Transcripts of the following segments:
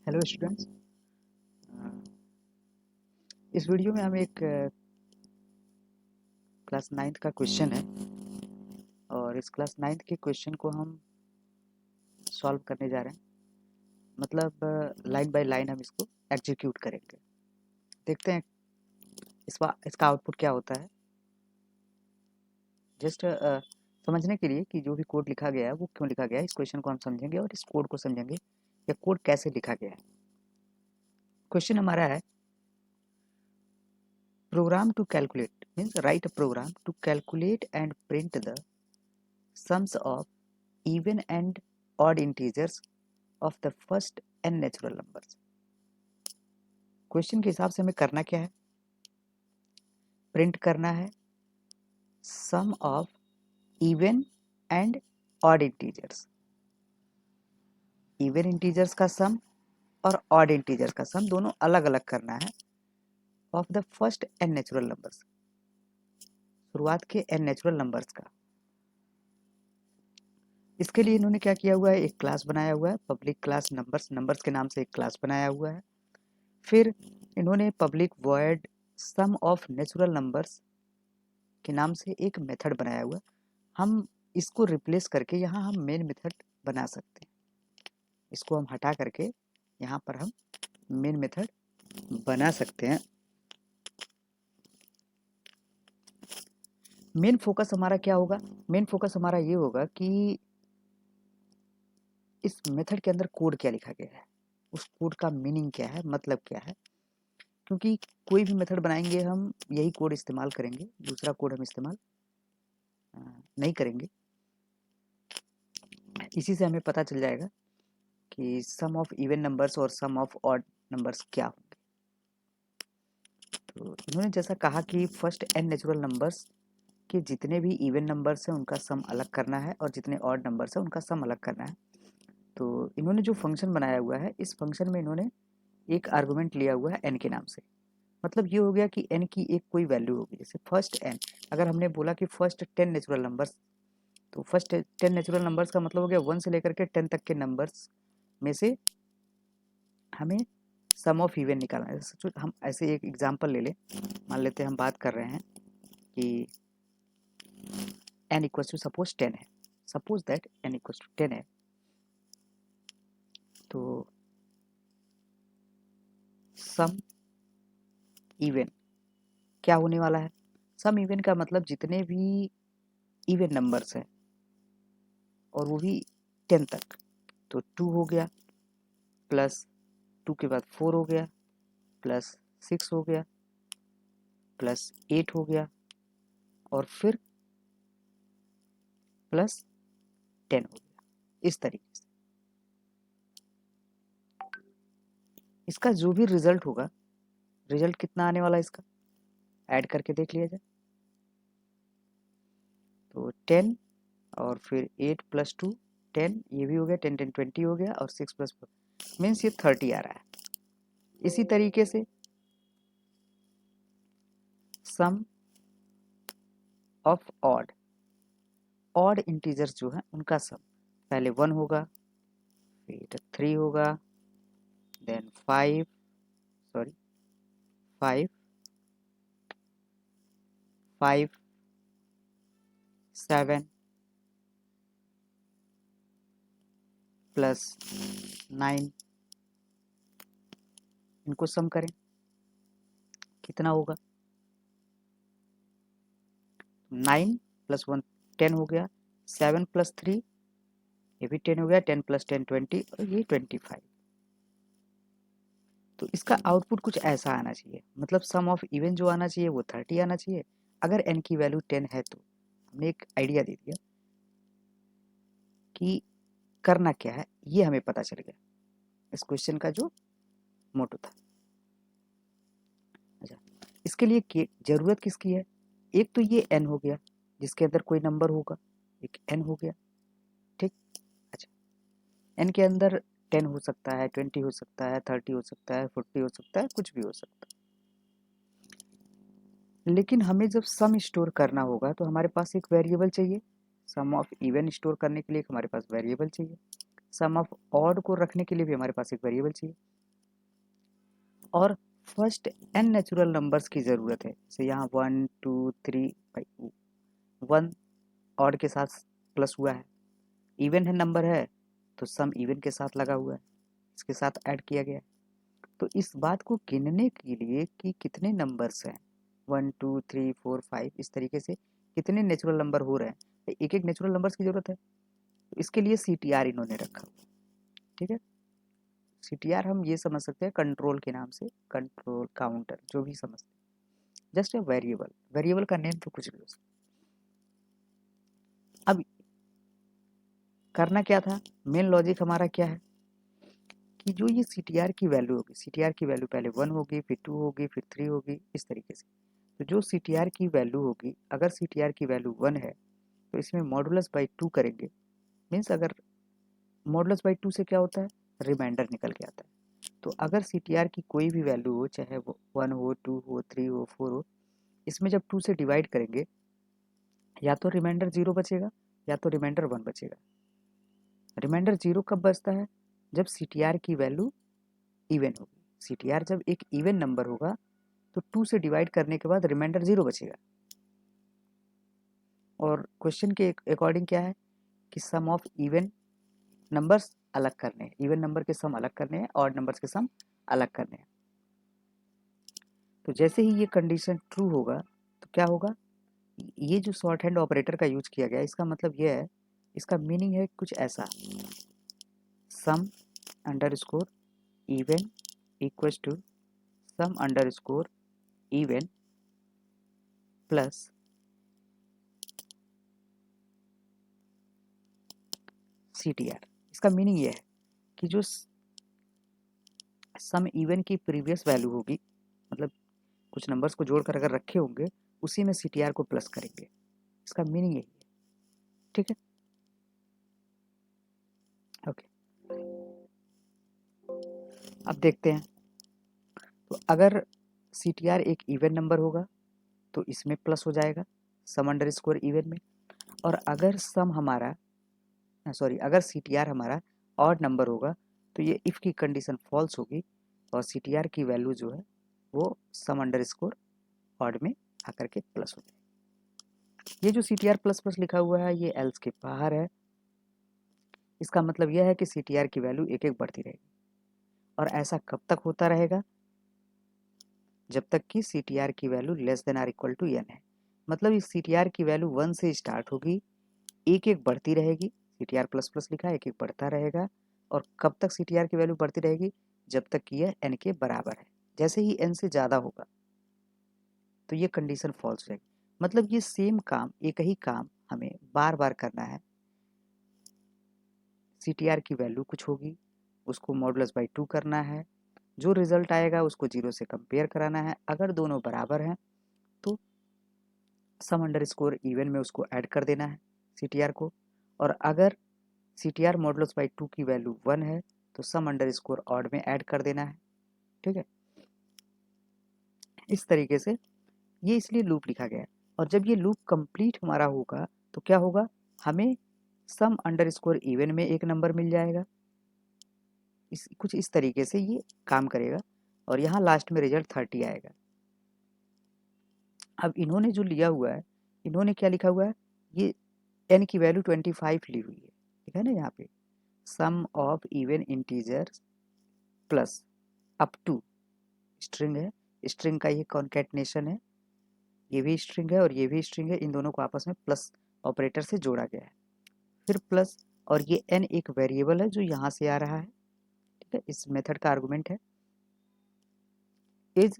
Hello students. इस video में हम एक क्लास नाइन्थ का क्वेश्चन है और इस क्लास नाइन्थ के क्वेश्चन को हम सॉल्व करने जा रहे हैं। मतलब लाइन बाय लाइन हम इसको एग्जीक्यूट करेंगे। देखते हैं इसका आउटपुट क्या होता है। जस्ट समझने के लिए कि जो भी कोड लिखा गया है वो क्यों लिखा गया है, इस क्वेश्चन को हम समझेंगे और इस कोड को समझेंगे या कोड कैसे लिखा गया है। क्वेश्चन हमारा है program to calculate means write a program to calculate and print the sums of even and odd integers of the first n natural numbers। Question के हिसाब से हमें करना क्या है, प्रिंट करना है sum of even and odd integers. Even integers का सम और ऑड इंटीजर्स का सम दोनों अलग अलग करना है of the first n natural numbers, शुरुआत के n नेचुरल नंबर्स का। इसके लिए इन्होंने क्या किया हुआ है, एक क्लास बनाया हुआ है, पब्लिक क्लास नंबर्स के नाम से एक क्लास बनाया हुआ है। फिर इन्होंने public void sum of natural numbers के नाम से एक मेथड बनाया हुआ है। हम इसको रिप्लेस करके यहाँ हम मेन मेथड बना सकते हैं। इसको हम हटा करके यहाँ पर हम मेन मेथड बना सकते हैं। मेन फोकस हमारा क्या होगा, मेन फोकस हमारा ये होगा कि इस मेथड के अंदर कोड क्या लिखा गया है, उस कोड का मीनिंग क्या है, मतलब क्या है। क्योंकि कोई भी मेथड बनाएंगे हम यही कोड इस्तेमाल करेंगे, दूसरा कोड हम इस्तेमाल नहीं करेंगे। इसी से हमें पता चल जाएगा कि सम ऑफ इवन नंबर्स और सम ऑफ ऑड नंबर्स क्या होंगे। तो इन्होंने जैसा कहा कि फर्स्ट n नेचुरल नंबर्स के जितने भी इवन नंबर्स हैं उनका सम अलग करना है और जितने ऑड नंबर्स हैं उनका सम अलग करना है। तो इन्होंने जो फंक्शन बनाया हुआ है, इस फंक्शन में इन्होंने एक आर्गुमेंट लिया हुआ है n के नाम से। मतलब ये हो गया कि n की एक कोई वैल्यू होगी, जैसे फर्स्ट n। अगर हमने बोला कि फर्स्ट 10 नेचुरल नंबर्स, तो फर्स्ट 10 नेचुरल नंबर्स का मतलब हो गया 1 से लेकर के 10 तक के नंबर्स में से हमें सम ऑफ इवन निकालना है। हम ऐसे एक एग्जांपल ले लें, मान लेते हैं हम बात कर रहे हैं कि n इक्वल टू सपोज 10 है, suppose that n equal to 10 है। तो सम इवन क्या होने वाला है, सम इवन का मतलब जितने भी इवन नंबर्स हैं और वो भी 10 तक, तो 2 हो गया, प्लस 2 के बाद 4 हो गया, प्लस 6 हो गया, प्लस 8 हो गया और फिर प्लस 10 हो गया। इस तरीके से इसका जो भी रिजल्ट होगा, रिजल्ट कितना आने वाला है इसका ऐड करके देख लिया जाए। तो 10 और फिर 8 प्लस 2 10, ये भी हो गया 10 10 20 हो गया और 6 प्लस 4 मीन्स ये 30 आ रहा है। इसी तरीके से सम ऑफ ऑड इंटीजर्स जो है उनका सम पहले 1 होगा, फिर 3 होगा, देन 5 5 5 7 प्लस 9। इनको सम करें कितना होगा, 9 प्लस 1 10 हो गया, 7 प्लस 3 ये भी 10 हो गया, 10 प्लस 10 20 और ये 25। तो इसका आउटपुट कुछ ऐसा आना चाहिए, मतलब सम ऑफ इवन जो आना चाहिए वो 30 आना चाहिए। अगर n की वैल्यू 10 है तो हमने एक आइडिया दे दिया कि करना क्या है, ये हमें पता चल गया इस क्वेश्चन का जो मोटो था। अच्छा, इसके लिए जरूरत किसकी है, एक तो ये n हो गया जिसके अंदर कोई नंबर होगा, एक n हो गया, ठीक। अच्छा, n के अंदर 10 हो सकता है, 20 हो सकता है, 30 हो सकता है, 40 हो सकता है, कुछ भी हो सकता है। लेकिन हमें जब सम स्टोर करना होगा तो हमारे पास एक वेरिएबल चाहिए। सम ऑफ इवन स्टोर करने के लिए हमारे पास वेरिएबल चाहिए। सम ऑफ ऑड को रखने के लिए भी हमारे पास एक वेरिएबल चाहिए, और फर्स्ट n नेचुरल नंबर्स की ज़रूरत है। जैसे यहाँ 1 2 3 भाई 1 ऑड के साथ प्लस हुआ है, इवन है नंबर है तो सम इवन के साथ लगा हुआ है, इसके साथ ऐड किया गया है। तो इस बात को गिनने के लिए कि कितने नंबर्स हैं 1 2 3 4 5 इस तरीके से कितने नेचुरल नंबर हो रहे हैं, एक एक नेचुरल नंबर्स की ज़रूरत है, तो इसके लिए CTR इन्होंने रखा। ठीक है, CTR हम ये समझ सकते हैं कंट्रोल के नाम से, कंट्रोल काउंटर जो भी समझते हैं, जस्ट ए वेरिएबल, वेरिएबल का नेम तो कुछ भी हो सकता। अब करना क्या था, मेन लॉजिक हमारा क्या है कि जो ये CTR की वैल्यू होगी, CTR की वैल्यू पहले 1 होगी, फिर 2 होगी, फिर 3 होगी, इस तरीके से। तो जो CTR की वैल्यू होगी, अगर CTR की वैल्यू 1 है तो इसमें मॉडुलस बाई 2 करेंगे, मीन्स अगर मॉडुलस बाई 2 से क्या होता है, रिमाइंडर निकल के आता है। तो अगर CTR की कोई भी वैल्यू हो, चाहे वो 1 हो, 2 हो, 3 हो, 4 हो, इसमें जब 2 से डिवाइड करेंगे या तो रिमाइंडर 0 बचेगा या तो रिमाइंडर 1 बचेगा। रिमाइंडर 0 कब बचता है, जब CTR की वैल्यू इवन होगी। CTR जब एक इवन नंबर होगा तो 2 से डिवाइड करने के बाद रिमाइंडर 0 बचेगा। और क्वेश्चन के अकॉर्डिंग क्या है कि सम ऑफ इवन नंबर्स अलग करने हैं, इवन नंबर के सम अलग करने हैं, ऑड नंबर्स के सम अलग करने हैं। तो जैसे ही ये कंडीशन ट्रू होगा तो क्या होगा, ये जो शॉर्ट हैंड ऑपरेटर का यूज किया गया इसका मतलब ये है, इसका मीनिंग है कुछ ऐसा, sum under score even equals to sum under score even plus CTR। इसका मीनिंग ये है कि जो सम इवन की प्रीवियस वैल्यू होगी, मतलब कुछ नंबर्स को जोड़कर अगर रखे होंगे उसी में CTR को प्लस करेंगे, इसका मीनिंग यही है। ठीक है, ओके। अब देखते हैं, तो अगर CTR एक इवन नंबर होगा तो इसमें प्लस हो जाएगा सम अंडर स्कोर इवन में, और अगर सम हमारा सॉरी अगर CTR हमारा ऑड नंबर होगा तो ये इफ़ की कंडीशन फॉल्स होगी और CTR की वैल्यू जो है वो सम अंडर स्कोर ऑड में आकर के प्लस हो जाएगी। ये जो CTR प्लस प्लस लिखा हुआ है ये एल्स के बाहर है, इसका मतलब यह है कि CTR की वैल्यू एक एक बढ़ती रहेगी, और ऐसा कब तक होता रहेगा, जब तक कि CTR की value less than or equal to n है। मतलब इस CTR की वैल्यू 1 से स्टार्ट होगी, एक एक बढ़ती रहेगी, CTR प्लस प्लस लिखा है, एक एक बढ़ता रहेगा, और कब तक CTR की वैल्यू बढ़ती रहेगी, जब तक कि यह n के बराबर है। जैसे ही n से ज़्यादा होगा तो ये कंडीशन फॉल्स हो जाएगी। मतलब ये सेम काम, एक ही काम हमें बार बार करना है। CTR की वैल्यू कुछ होगी, उसको मॉडुलस बाई 2 करना है, जो रिजल्ट आएगा उसको 0 से कंपेयर कराना है, अगर दोनों बराबर हैं तो सम अंडर स्कोर इवन में उसको ऐड कर देना है CTR को, और अगर CTR मॉडुलस बाई 2 की वैल्यू 1 है तो सम अंडर स्कोर ऑड में ऐड कर देना है। ठीक है, इस तरीके से ये इसलिए लूप लिखा गया है। और जब ये लूप कंप्लीट हमारा होगा तो क्या होगा, हमें सम अंडर स्कोर इवन में एक नंबर मिल जाएगा, कुछ इस तरीके से ये काम करेगा, और यहाँ लास्ट में रिजल्ट 30 आएगा। अब इन्होंने जो लिया हुआ है, इन्होंने क्या लिखा हुआ है, ये n की वैल्यू 25 ली हुई है, ठीक है ना, यहाँ पे sum of even integers plus up to string है, स्ट्रिंग का ये कॉन्केटनेशन है, ये भी स्ट्रिंग है और ये भी स्ट्रिंग है, इन दोनों को आपस में प्लस ऑपरेटर से जोड़ा गया है, फिर प्लस, और ये n एक वेरिएबल है जो यहाँ से आ रहा है, ठीक है, इस मेथड का आर्गुमेंट है इज,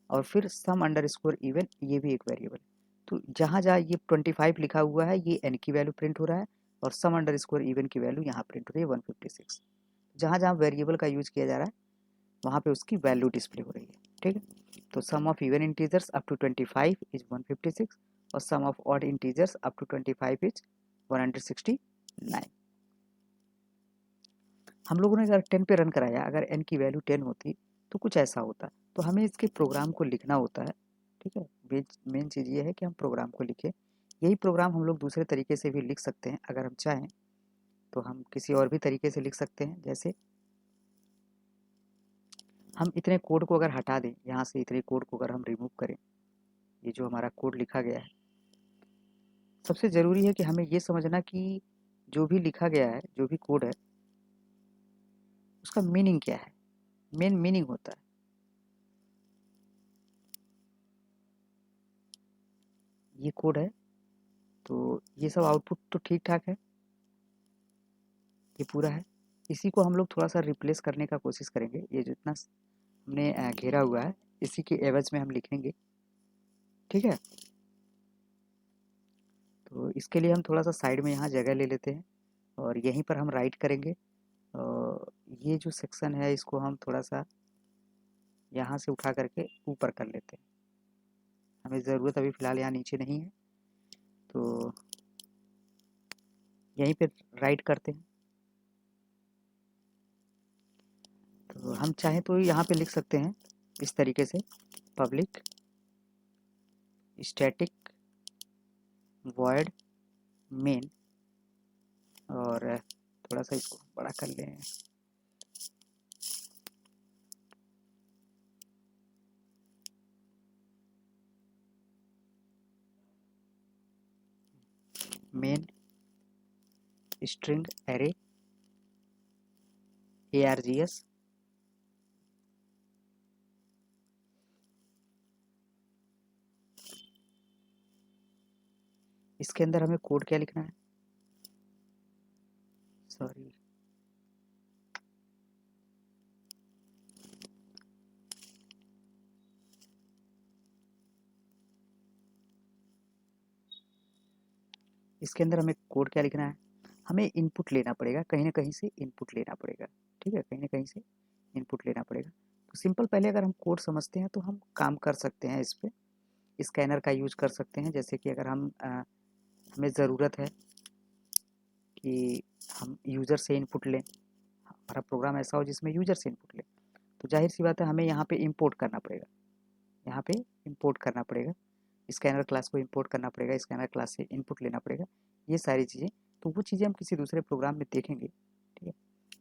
और फिर सम अंडर स्कोर इवन ये भी एक वेरिएबल। तो जहाँ जहाँ ये 25 लिखा हुआ है ये n की वैल्यू प्रिंट हो रहा है, और सम अंडर स्कोर इवन की वैल्यू यहाँ प्रिंट हो रही है 156। जहाँ जहाँ वेरिएबल का यूज किया जा रहा है वहाँ पे उसकी वैल्यू डिस्प्ले हो रही है। ठीक है, तो sum of even integers up to 25 is 156 और sum of odd integers up to 25 is 169। हम लोगों ने अगर 10 पे रन कराया, अगर n की वैल्यू 10 होती तो कुछ ऐसा होता, तो हमें इसके प्रोग्राम को लिखना होता है। ठीक है, मेन चीज़ ये है कि हम प्रोग्राम को लिखें। यही प्रोग्राम हम लोग दूसरे तरीके से भी लिख सकते हैं अगर हम चाहें। तो हम किसी और भी तरीके से लिख सकते हैं, जैसे हम इतने कोड को अगर हटा दें, यहाँ से इतने कोड को अगर हम रिमूव करें, ये जो हमारा कोड लिखा गया है, सबसे ज़रूरी है कि हमें ये समझना कि जो भी लिखा गया है, जो भी कोड है, उसका मीनिंग क्या है, मेन मीनिंग होता है। ये कोड है, तो ये सब आउटपुट तो ठीक ठाक है, ये पूरा है। इसी को हम लोग थोड़ा सा रिप्लेस करने का कोशिश करेंगे। ये जितना हमने घेरा हुआ है, इसी के एवज में हम लिखेंगे, ठीक है। तो इसके लिए हम थोड़ा सा साइड में यहाँ जगह ले लेते हैं और यहीं पर हम राइट करेंगे। ये जो सेक्शन है इसको हम थोड़ा सा यहाँ से उठा करके ऊपर कर लेते हैं, हमें ज़रूरत अभी फ़िलहाल यहाँ नीचे नहीं है, तो यहीं पे राइट करते हैं। तो हम चाहें तो यहाँ पे लिख सकते हैं इस तरीके से, पब्लिक स्टैटिक वॉइड मेन, और थोड़ा सा इसको बड़ा कर लें, मेन स्ट्रिंग एरे args, इसके अंदर हमें कोड क्या लिखना है, सॉरी, इसके अंदर हमें कोड क्या लिखना है, हमें इनपुट लेना पड़ेगा, कहीं ना कहीं से इनपुट लेना पड़ेगा, ठीक है, कहीं ना कहीं से इनपुट लेना पड़ेगा। तो सिंपल पहले अगर हम कोड समझते हैं तो हम काम कर सकते हैं इस पे, स्कैनर का यूज कर सकते हैं। जैसे कि अगर हम हमें ज़रूरत है कि हम यूज़र से इनपुट लें, हमारा प्रोग्राम ऐसा हो जिसमें यूज़र से इनपुट लें, तो जाहिर सी बात है हमें यहाँ पे इंपोर्ट करना पड़ेगा, यहाँ पे इंपोर्ट करना पड़ेगा, स्कैनर क्लास को इंपोर्ट करना पड़ेगा, स्कैनर क्लास से इनपुट लेना पड़ेगा, ये सारी चीज़ें। तो वो चीज़ें हम किसी दूसरे प्रोग्राम में देखेंगे, ठीक है।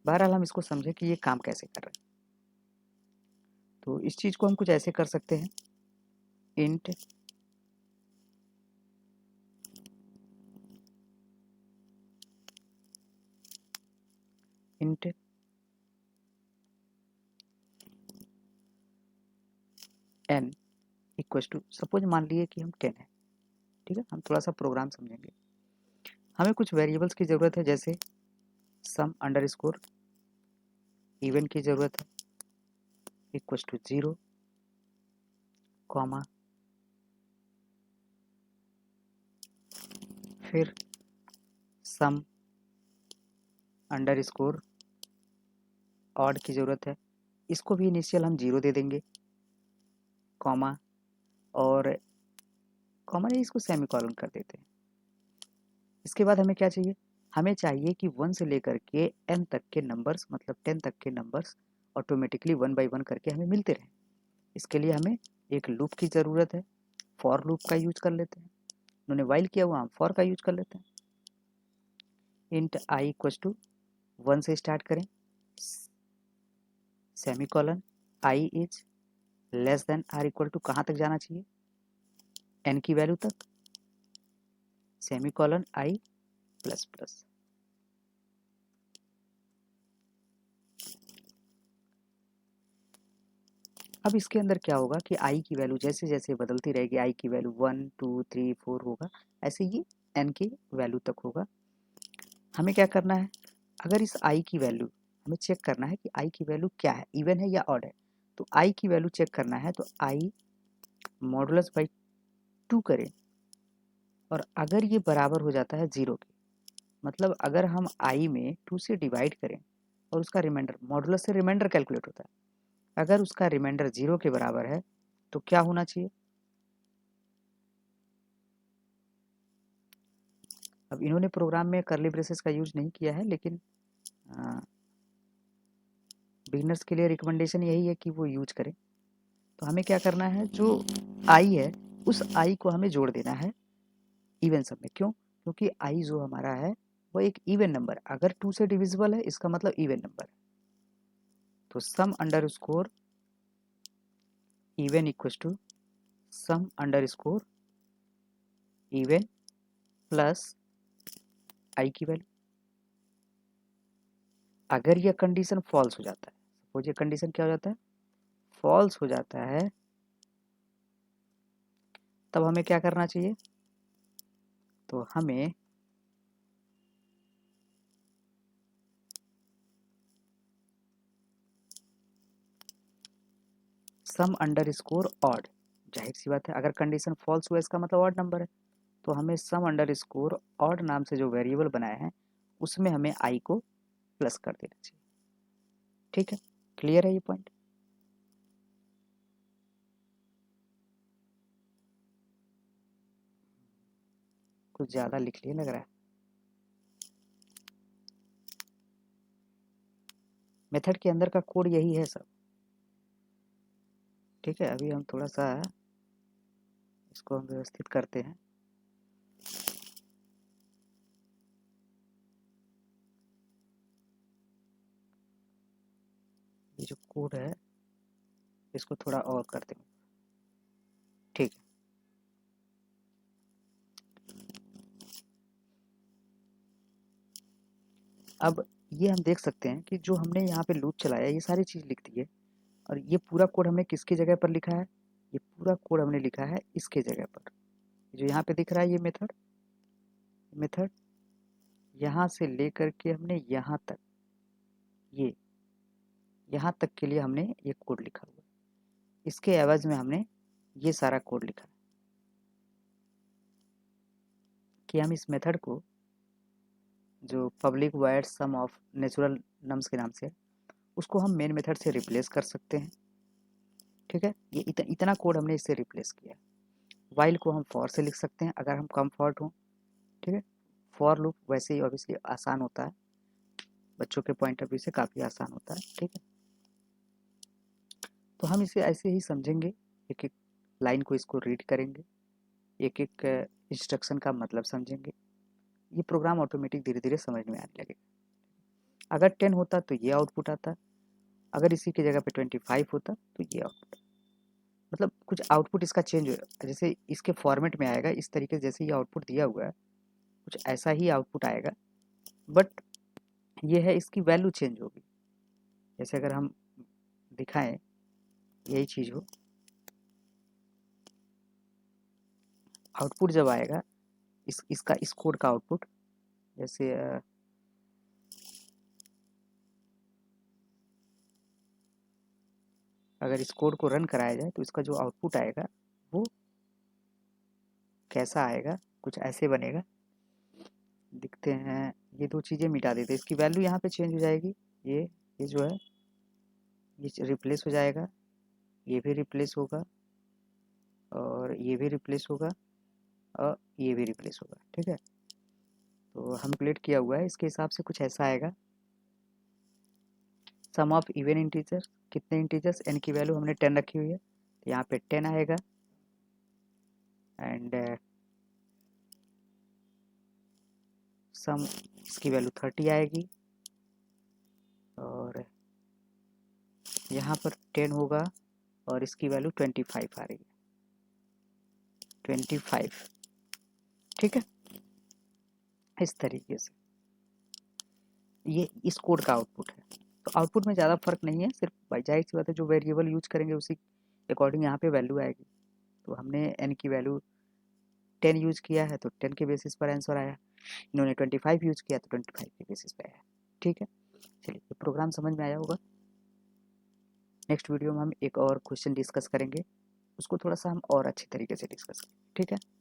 बहरहाल हम इसको समझें कि ये काम कैसे कर रहा है। तो इस चीज़ को हम कुछ ऐसे कर सकते हैं, int int n equal to, suppose मान लिए कि हम 10 है, ठीक है, हम थोड़ा सा प्रोग्राम समझेंगे। हमें कुछ वेरिएबल्स की ज़रूरत है, जैसे सम अंडर स्कोर इवन की ज़रूरत है, इक्वल टू 0, कॉमा, फिर सम अंडर स्कोर ऑड की ज़रूरत है, इसको भी इनिशियल हम 0 दे देंगे, कॉमा, और कॉमा नहीं, इसको सेमी कॉलन कर देते हैं। इसके बाद हमें क्या चाहिए, हमें चाहिए कि 1 से लेकर के n तक के नंबर्स, मतलब 10 तक के नंबर्स ऑटोमेटिकली 1 बाई 1 करके हमें मिलते रहें। इसके लिए हमें एक लूप की ज़रूरत है, फॉर लूप का यूज कर लेते हैं, उन्होंने वाइल किया हुआ, हम फॉर का यूज कर लेते हैं। इंट i इक्वल टू 1 से स्टार्ट करें, semicolon I is less than or equal to कहाँ तक जाना चाहिए, n की वैल्यू तक, semicolon I plus plus. अब इसके अंदर क्या होगा कि i की वैल्यू जैसे जैसे बदलती रहेगी, i की वैल्यू 1 2 3 4 होगा, ऐसे ही n की वैल्यू तक होगा। हमें क्या करना है, अगर इस i की वैल्यू हमें चेक करना है कि i की वैल्यू क्या है, इवन है या ऑड है, तो i की वैल्यू चेक करना है, तो i मॉडुलस बाई 2 करें, और अगर ये बराबर हो जाता है 0 के, मतलब अगर हम i में 2 से डिवाइड करें और उसका रिमाइंडर, मॉडुलस से रिमाइंडर कैलकुलेट होता है, अगर उसका रिमाइंडर 0 के बराबर है तो क्या होना चाहिए। अब इन्होंने प्रोग्राम में कर्ली ब्रेसेस का यूज नहीं किया है, लेकिन बिगिनर्स के लिए रिकमेंडेशन यही है कि वो यूज करें। तो हमें क्या करना है, जो आई है उस आई को हमें जोड़ देना है इवन सम में। क्यों, क्योंकि आई जो हमारा है वो एक इवन नंबर, अगर 2 से डिविजिबल है इसका मतलब इवन नंबर है। तो sum under score even equal to sum under score even plus i की वैल्यू। अगर यह कंडीशन फॉल्स हो जाता है, सपोज ये कंडीशन क्या हो जाता है, फॉल्स हो जाता है, तब हमें क्या करना चाहिए, तो हमें सम अंडर स्कोर ऑड, जाहिर सी बात है अगर कंडीशन फॉल्स हुआ इसका मतलब ऑड नंबर है, तो हमें सम अंडर स्कोर ऑड नाम से जो वेरिएबल बनाए हैं उसमें हमें आई को प्लस कर देना चाहिए। ठीक है, क्लियर है ये पॉइंट? कुछ ज़्यादा लिख लिए लग रहा है। मेथड के अंदर का कोड यही है सब। ठीक है, अभी हम थोड़ा सा इसको हम व्यवस्थित करते हैं। ये जो कोड है इसको थोड़ा और करते हैं। ठीक है, अब ये हम देख सकते हैं कि जो हमने यहाँ पे लूप चलाया ये सारी चीज़ लिख दी है, और ये पूरा कोड हमने किसकी जगह पर लिखा है, ये पूरा कोड हमने लिखा है इसके जगह पर। जो यहाँ पे दिख रहा है ये मेथड, मेथड यहाँ से लेकर के हमने यहाँ तक, ये यहाँ तक के लिए हमने ये कोड लिखा हुआ है। इसके एवज में हमने ये सारा कोड लिखा है कि हम इस मेथड को, जो public void sum of natural nums के नाम से, उसको हम मेन मेथड से रिप्लेस कर सकते हैं। ठीक है, ये इतना कोड हमने इससे रिप्लेस किया। वाइल को हम फॉर से लिख सकते हैं अगर हम कम्फर्ट हों। ठीक है, फॉर लूप वैसे ही ऑब्वियसली आसान होता है, बच्चों के पॉइंट ऑफ व्यू से काफ़ी आसान होता है। ठीक है, तो हम इसे ऐसे ही समझेंगे, एक एक लाइन को इसको रीड करेंगे, एक एक इंस्ट्रक्शन का मतलब समझेंगे, ये प्रोग्राम ऑटोमेटिक धीरे धीरे समझ में आने लगेगा। अगर 10 होता तो ये आउटपुट आता, अगर इसी की जगह पे 25 होता तो ये आउटपुट, मतलब कुछ आउटपुट इसका चेंज हो, जैसे इसके फॉर्मेट में आएगा इस तरीके से, जैसे ये आउटपुट दिया हुआ है कुछ ऐसा ही आउटपुट आएगा, बट ये है इसकी वैल्यू चेंज होगी। जैसे अगर हम दिखाएं यही चीज़ हो, आउटपुट जब आएगा इसका इस कोड का आउटपुट, जैसे अगर इस कोड को रन कराया जाए तो इसका जो आउटपुट आएगा वो कैसा आएगा, कुछ ऐसे बनेगा। दिखते हैं, ये दो चीज़ें मिटा देते हैं, इसकी वैल्यू यहाँ पे चेंज हो जाएगी, ये जो है ये रिप्लेस हो जाएगा, ये भी रिप्लेस होगा, और ये भी रिप्लेस होगा, और ये भी रिप्लेस होगा। ठीक है, तो हम कैलकुलेट किया हुआ है, इसके हिसाब से कुछ ऐसा आएगा। सम ऑफ इवन इंटीजर्स, कितने इंटीजर्स, एन की वैल्यू हमने 10 रखी हुई है तो यहाँ पे 10 आएगा, एंड सम इसकी वैल्यू 30 आएगी, और यहाँ पर 10 होगा और इसकी वैल्यू 25 आ रही है, 25। ठीक है, इस तरीके से ये इस कोड का आउटपुट है। तो आउटपुट में ज़्यादा फर्क नहीं है, सिर्फ बाई जाहिर सी बात है जो वेरिएबल यूज करेंगे उसी अकॉर्डिंग यहाँ पे वैल्यू आएगी। तो हमने एन की वैल्यू 10 यूज किया है तो 10 के बेसिस पर आंसर आया, इन्होंने 25 यूज किया तो 25 के बेसिस पर आया। ठीक है, चलिए ये प्रोग्राम समझ में आया होगा। नेक्स्ट वीडियो में हम एक और क्वेश्चन डिस्कस करेंगे, उसको थोड़ा सा हम और अच्छे तरीके से डिस्कस करेंगे। ठीक है।